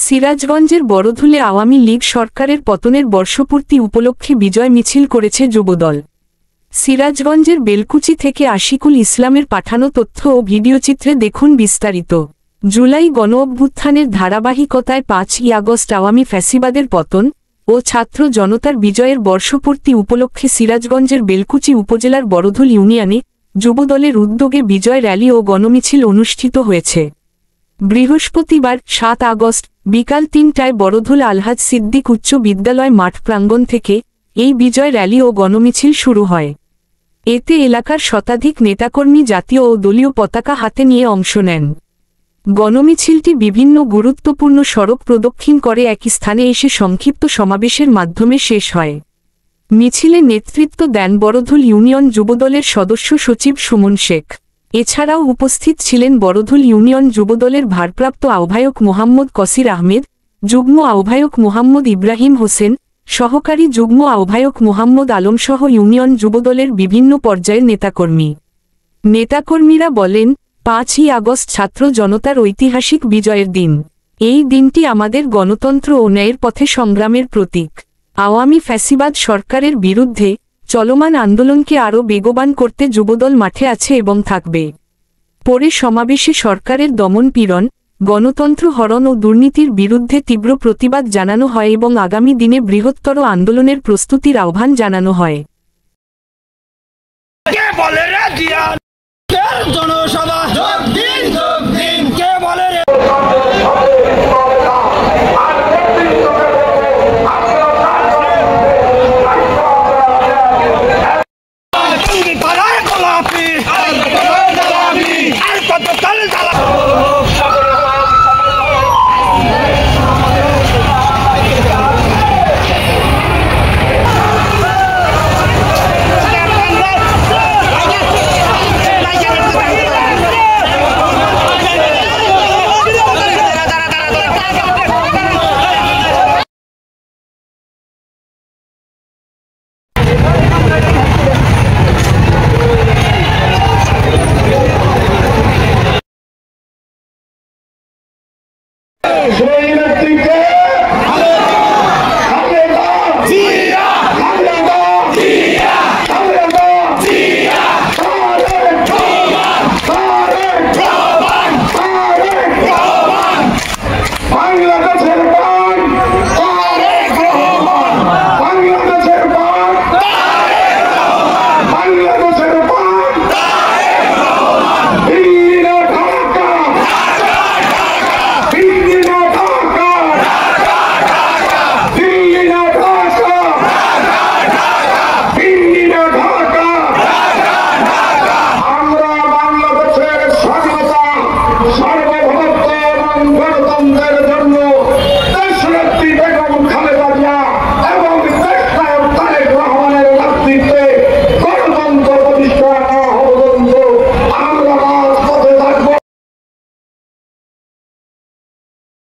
সিরাজগঞ্জের বড়ধুলে আওয়ামী লীগ সরকারের পতনের বর্ষপূর্তি উপলক্ষে বিজয় মিছিল করেছে যুবদল। সিরাজগঞ্জের বেলকুচি থেকে আশিকুল ইসলামের পাঠানো তথ্য ও ভিডিওচিত্রে দেখুন বিস্তারিত। জুলাই গণঅভ্যুত্থানের ধারাবাহিকতায় ৫ই আগস্ট আওয়ামী ফ্যাসিবাদের পতন ও ছাত্র জনতার বিজয়ের বর্ষপূর্তি উপলক্ষে সিরাজগঞ্জের বেলকুচি উপজেলার বড়ধুল ইউনিয়নে যুবদলের উদ্যোগে বিজয় র্যালি ও গণমিছিল অনুষ্ঠিত হয়েছে। বৃহস্পতিবার ৭ আগস্ট বিকাল ৩টায় বড়ধুল আলহাজ সিদ্দিক উচ্চ বিদ্যালয় মাঠ প্রাঙ্গণ থেকে এই বিজয় র্যালি ও গণমিছিল শুরু হয়। এতে এলাকার শতাধিক নেতাকর্মী জাতীয় ও দলীয় পতাকা হাতে নিয়ে অংশ নেন। গণমিছিলটি বিভিন্ন গুরুত্বপূর্ণ সড়ক প্রদক্ষিণ করে একই স্থানে এসে সংক্ষিপ্ত সমাবেশের মাধ্যমে শেষ হয়। মিছিলে নেতৃত্ব দেন বড়ধুল ইউনিয়ন যুবদলের সদস্য সচিব সুমন শেখ। এছাড়াও উপস্থিত ছিলেন বড়ধুল ইউনিয়ন যুবদলের ভারপ্রাপ্ত আহ্বায়ক মোহাম্মদ কসির আহমেদ, যুগ্ম আহ্বায়ক মোহাম্মদ ইব্রাহিম হোসেন, সহকারী যুগ্ম আহ্বায়ক মোহাম্মদ আলমসহ ইউনিয়ন যুবদলের বিভিন্ন পর্যায়ের নেতাকর্মীরা বলেন, ৫ই আগস্ট ছাত্র জনতার ঐতিহাসিক বিজয়ের দিন। এই দিনটি আমাদের গণতন্ত্র ও ন্যায়ের পথে সংগ্রামের প্রতীক। আওয়ামী ফ্যাসিবাদ সরকারের বিরুদ্ধে চলমান আন্দোলনকে আরও বেগবান করতে যুবদল মাঠে আছে এবং থাকবে। পরে সমাবেশে সরকারের দমনপীড়ন, গণতন্ত্র হরণ ও দুর্নীতির বিরুদ্ধে তীব্র প্রতিবাদ জানানো হয় এবং আগামী দিনে বৃহত্তর আন্দোলনের প্রস্তুতির আহ্বান জানানো হয়। বাংলাদেশের